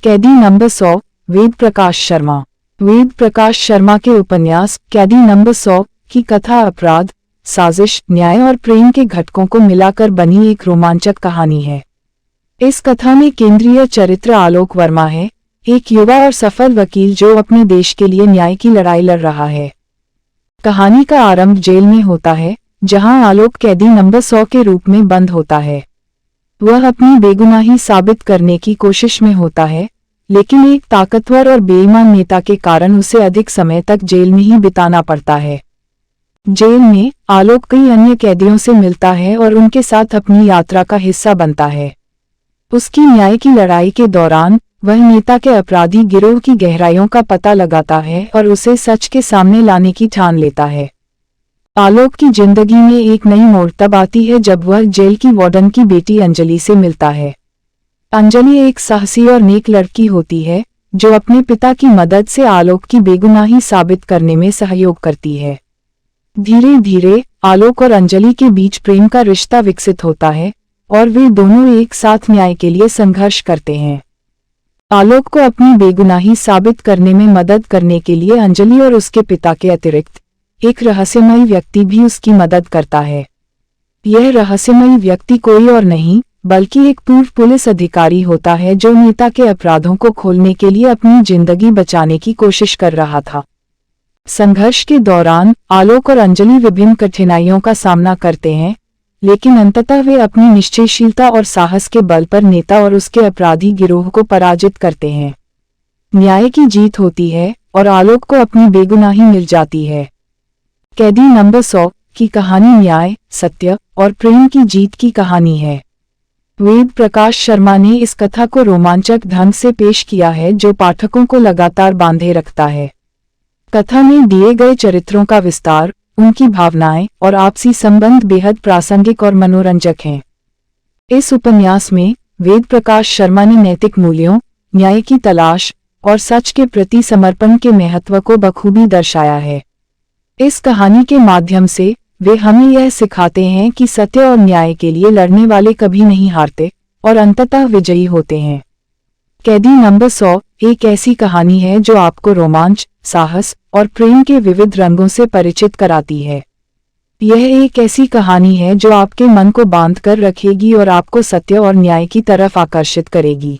कैदी नंबर 100 वेद प्रकाश शर्मा। वेद प्रकाश शर्मा के उपन्यास कैदी नंबर 100 की कथा अपराध, साजिश, न्याय और प्रेम के घटकों को मिलाकर बनी एक रोमांचक कहानी है। इस कथा में केंद्रीय चरित्र आलोक वर्मा है, एक युवा और सफल वकील जो अपने देश के लिए न्याय की लड़ाई लड़ रहा है। कहानी का आरंभ जेल में होता है, जहां आलोक कैदी नंबर 100 के रूप में बंद होता है। वह अपनी बेगुनाही साबित करने की कोशिश में होता है, लेकिन एक ताकतवर और बेईमान नेता के कारण उसे अधिक समय तक जेल में ही बिताना पड़ता है। जेल में आलोक कई अन्य कैदियों से मिलता है और उनके साथ अपनी यात्रा का हिस्सा बनता है। उसकी न्याय की लड़ाई के दौरान वह नेता के अपराधी गिरोह की गहराइयों का पता लगाता है और उसे सच के सामने लाने की ठान लेता है। आलोक की जिंदगी में एक नई मोड़ तब आती है जब वह जेल की वार्डन की बेटी अंजलि से मिलता है। अंजलि एक साहसी और नेक लड़की होती है, जो अपने पिता की मदद से आलोक की बेगुनाही साबित करने में सहयोग करती है। धीरे धीरे आलोक और अंजलि के बीच प्रेम का रिश्ता विकसित होता है और वे दोनों एक साथ न्याय के लिए संघर्ष करते हैं। आलोक को अपनी बेगुनाही साबित करने में मदद करने के लिए अंजलि और उसके पिता के अतिरिक्त एक रहस्यमयी व्यक्ति भी उसकी मदद करता है। यह रहस्यमयी व्यक्ति कोई और नहीं बल्कि एक पूर्व पुलिस अधिकारी होता है, जो नेता के अपराधों को खोलने के लिए अपनी जिंदगी बचाने की कोशिश कर रहा था। संघर्ष के दौरान आलोक और अंजलि विभिन्न कठिनाइयों का सामना करते हैं, लेकिन अंततः वे अपनी निश्चयशीलता और साहस के बल पर नेता और उसके अपराधी गिरोह को पराजित करते हैं। न्याय की जीत होती है और आलोक को अपनी बेगुनाही मिल जाती है। कैदी नंबर 100 की कहानी न्याय, सत्य और प्रेम की जीत की कहानी है। वेद प्रकाश शर्मा ने इस कथा को रोमांचक ढंग से पेश किया है, जो पाठकों को लगातार बांधे रखता है। कथा में दिए गए चरित्रों का विस्तार, उनकी भावनाएं और आपसी संबंध बेहद प्रासंगिक और मनोरंजक हैं। इस उपन्यास में वेद प्रकाश शर्मा ने नैतिक मूल्यों, न्याय की तलाश और सच के प्रति समर्पण के महत्व को बखूबी दर्शाया है। इस कहानी के माध्यम से वे हमें यह सिखाते हैं कि सत्य और न्याय के लिए लड़ने वाले कभी नहीं हारते और अंततः विजयी होते हैं। कैदी नंबर 100 एक ऐसी कहानी है जो आपको रोमांच, साहस और प्रेम के विविध रंगों से परिचित कराती है। यह एक ऐसी कहानी है जो आपके मन को बांध कर रखेगी और आपको सत्य और न्याय की तरफ आकर्षित करेगी।